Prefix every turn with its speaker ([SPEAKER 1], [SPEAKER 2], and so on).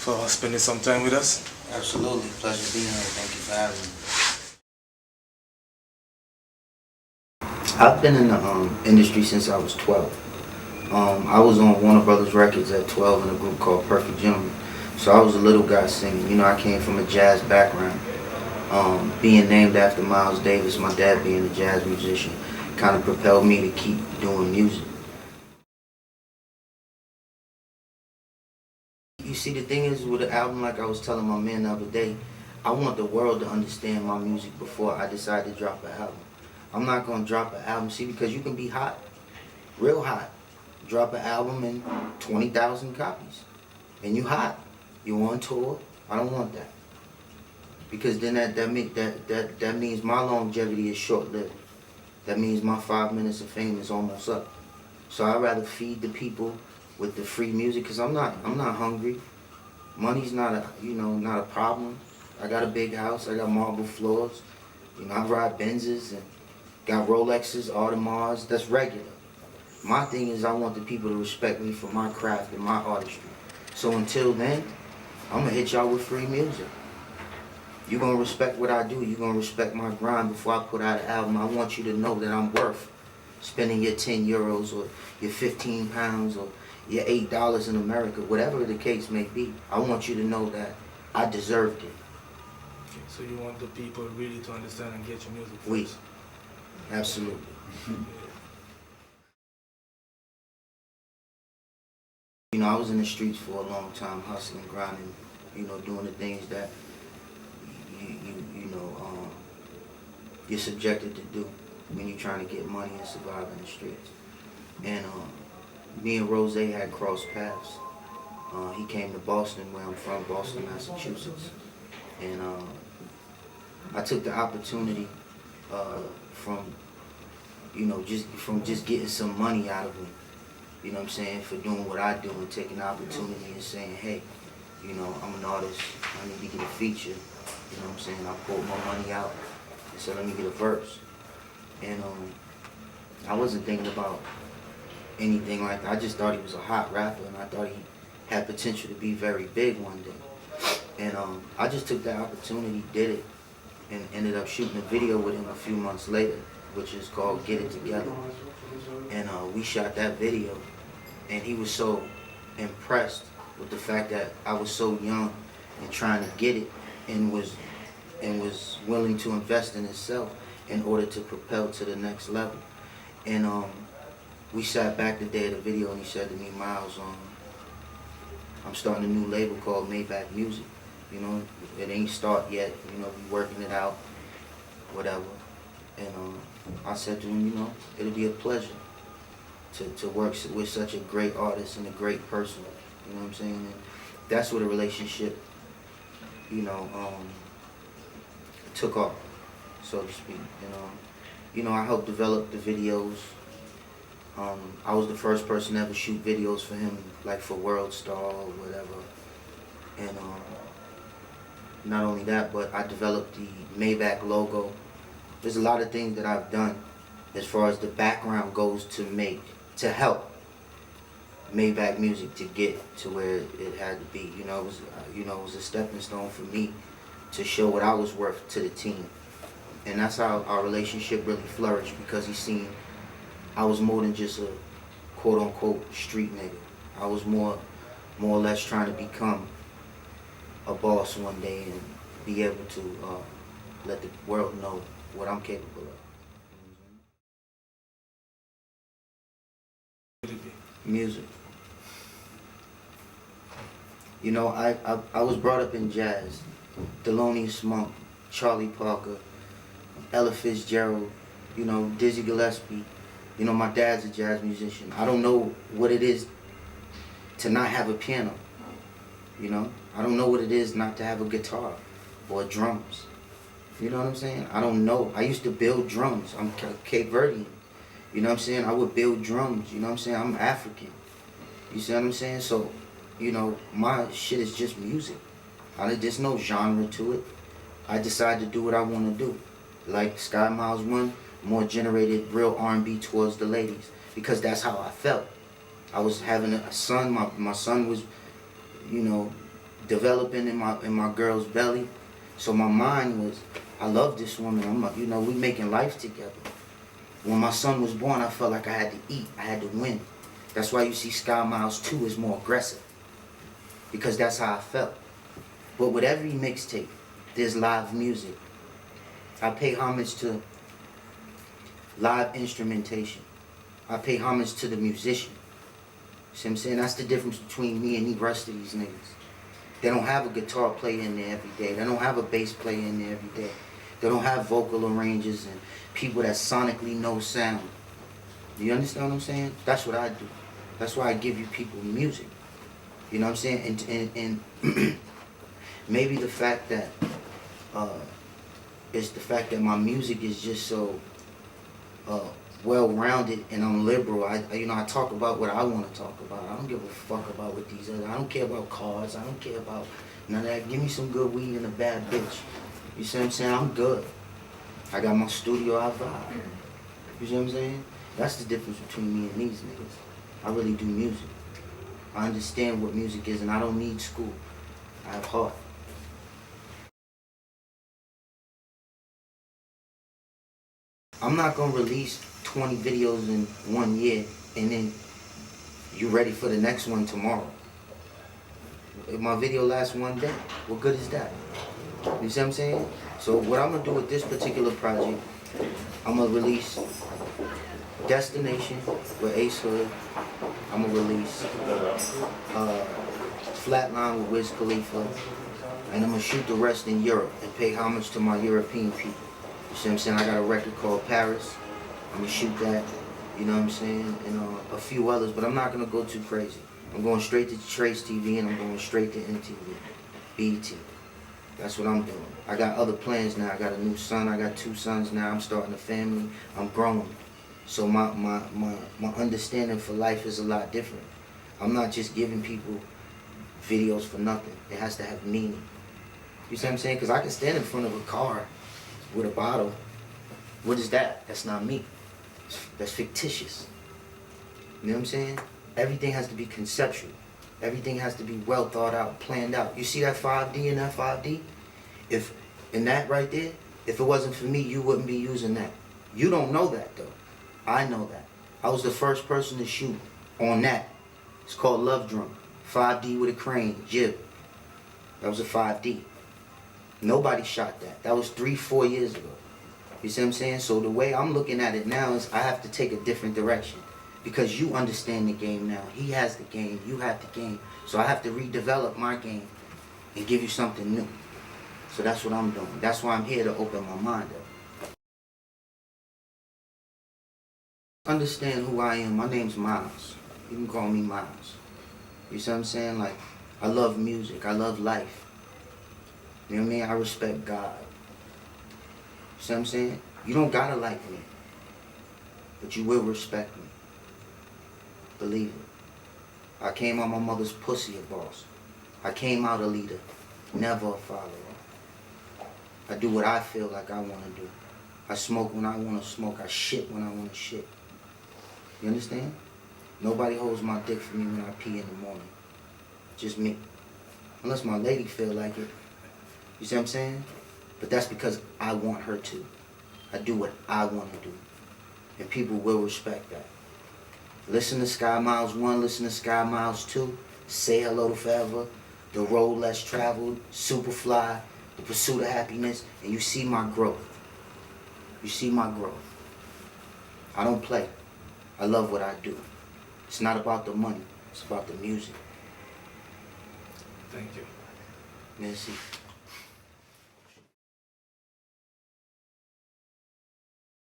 [SPEAKER 1] for spending some time with us.
[SPEAKER 2] Absolutely. Pleasure being here. Thank you for having me. I've been in the industry since I was 12. I was on Warner Brothers Records at 12 in a group called Perfect Gentlemen. So I was a little guy singing. You know, I came from a jazz background. Being named after Miles Davis, my dad being a jazz musician, kind of propelled me to keep doing music. You see, the thing is with an album, like I was telling my man the other day, I want the world to understand my music before I decide to drop an album. I'm not going to drop an album, see, because you can be hot, real hot. Drop an album and 20,000 copies. And you hot. You on tour. I don't want that. Because then that means my longevity is short-lived. That means my 5 minutes of fame is almost up. So I'd rather feed the people with the free music, because I'm not hungry. Money's not a problem. I got a big house, I got marble floors. You know, I ride Benzes and got Rolexes, Audemars, that's regular. My thing is I want the people to respect me for my craft and my artistry. So until then, I'm gonna hit y'all with free music. You're gonna respect what I do, you're gonna respect my grind before I put out an album. I want you to know that I'm worth spending your 10 euros or your 15 pounds or your $8 in America, whatever the case may be. I want you to know that I deserved it.
[SPEAKER 1] Okay, so you want the people really to understand and get your music first?
[SPEAKER 2] Oui, absolutely. You know, I was in the streets for a long time, hustling, grinding, you know, doing the things that you're subjected to do when you're trying to get money and survive in the streets. And me and Rose had crossed paths. He came to Boston, where I'm from, Boston, Massachusetts. And I took the opportunity from just getting some money out of him. You know what I'm saying, for doing what I do and taking the opportunity and saying, hey, you know, I'm an artist, I need to get a feature. You know what I'm saying, I pulled my money out and said, let me get a verse. And I wasn't thinking about anything like that. I just thought he was a hot rapper and I thought he had potential to be very big one day. And I just took that opportunity, did it, and ended up shooting a video with him a few months later, which is called Get It Together. And we shot that video, and he was so impressed with the fact that I was so young and trying to get it, and was willing to invest in himself in order to propel to the next level. And we sat back the day of the video, and he said to me, Miles, I'm starting a new label called Maybach Music. You know, it ain't start yet, you know, we working it out, whatever. And I said to him, you know, it'll be a pleasure to work with such a great artist and a great person. You know what I'm saying? And that's where the relationship, you know, took off, so to speak. And you know, I helped develop the videos. I was the first person to ever shoot videos for him, like for World Star or whatever. And not only that, but I developed the Maybach logo. There's a lot of things that I've done as far as the background goes to help Maybach Music to get to where it had to be. You know, it was a stepping stone for me to show what I was worth to the team. And that's how our relationship really flourished, because he seen I was more than just a quote-unquote street nigga. I was more or less trying to become a boss one day and be able to let the world know what I'm capable of. Music. You know, I was brought up in jazz. Thelonious Monk, Charlie Parker, Ella Fitzgerald, you know, Dizzy Gillespie. You know, my dad's a jazz musician. I don't know what it is to not have a piano, you know? I don't know what it is not to have a guitar or drums. You know what I'm saying? I don't know. I used to build drums. I'm Cape Verdean. You know what I'm saying? I would build drums. You know what I'm saying? I'm African. You see what I'm saying? So, you know, my shit is just music. There's no genre to it. I decide to do what I want to do. Like Skky Miles 1, more generated real R&B towards the ladies, because that's how I felt. I was having a son. My son was, you know, developing in my girl's belly. So my mind was, I love this woman. We making life together. When my son was born, I felt like I had to eat. I had to win. That's why you see Skky Miles 2 is more aggressive. Because that's how I felt. But with every mixtape, there's live music. I pay homage to live instrumentation. I pay homage to the musician. See what I'm saying? That's the difference between me and the rest of these niggas. They don't have a guitar player in there every day. They don't have a bass player in there every day. They don't have vocal arrangers and people that sonically know sound. Do you understand what I'm saying? That's what I do. That's why I give you people music. You know what I'm saying? And maybe the fact that it's the fact that my music is just so well-rounded and I'm liberal. I talk about what I want to talk about. I don't give a fuck about what these other. I don't care about cars. I don't care about none of that. Give me some good weed and a bad bitch. You see what I'm saying? I'm good. I got my studio, I vibe. You see what I'm saying? That's the difference between me and these niggas. I really do music. I understand what music is and I don't need school. I have heart. I'm not gonna release 20 videos in 1 year and then you ready for the next one tomorrow. If my video lasts 1 day, what good is that? You see what I'm saying? So what I'm gonna do with this particular project, I'm gonna release Destination with Ace Hood. I'm gonna release Flatline with Wiz Khalifa. And I'm gonna shoot the rest in Europe and pay homage to my European people. You see what I'm saying? I got a record called Paris. I'm gonna shoot that, you know what I'm saying? And a few others, but I'm not gonna go too crazy. I'm going straight to Trace TV and I'm going straight to MTV, BET. That's what I'm doing. I got other plans now. I got a new son. I got 2 sons now. I'm starting a family. I'm growing. So my understanding for life is a lot different. I'm not just giving people videos for nothing. It has to have meaning. You see what I'm saying? Because I can stand in front of a car with a bottle. What is that? That's not me. That's fictitious. You know what I'm saying? Everything has to be conceptual. Everything has to be well thought out, planned out. You see that 5D and that 5D? If in that right there, if it wasn't for me, you wouldn't be using that. You don't know that though. I know that. I was the first person to shoot on that. It's called Love Drum. 5D with a crane, jib. That was a 5D. Nobody shot that. That was 3-4 years ago. You see what I'm saying? So the way I'm looking at it now is I have to take a different direction. Because you understand the game now. He has the game, you have the game. So I have to redevelop my game and give you something new. So that's what I'm doing. That's why I'm here, to open my mind up. Understand who I am. My name's Miles. You can call me Miles. You see what I'm saying? Like, I love music. I love life. You know what I mean? I respect God. You see what I'm saying? You don't gotta like me, but you will respect me. Believe it. I came out my mother's pussy a boss. I came out a leader, never a follower. I do what I feel like I want to do. I smoke when I want to smoke. I shit when I want to shit. You understand? Nobody holds my dick for me when I pee in the morning. Just me. Unless my lady feel like it. You see what I'm saying? But that's because I want her to. I do what I want to do. And people will respect that. Listen to Skky Miles 1, listen to Skky Miles 2, Say Hello to Forever, The Road Less Traveled, Superfly, The Pursuit of Happiness, and you see my growth. You see my growth. I don't play. I love what I do. It's not about the money, it's about the music.
[SPEAKER 1] Thank you.
[SPEAKER 2] Merci.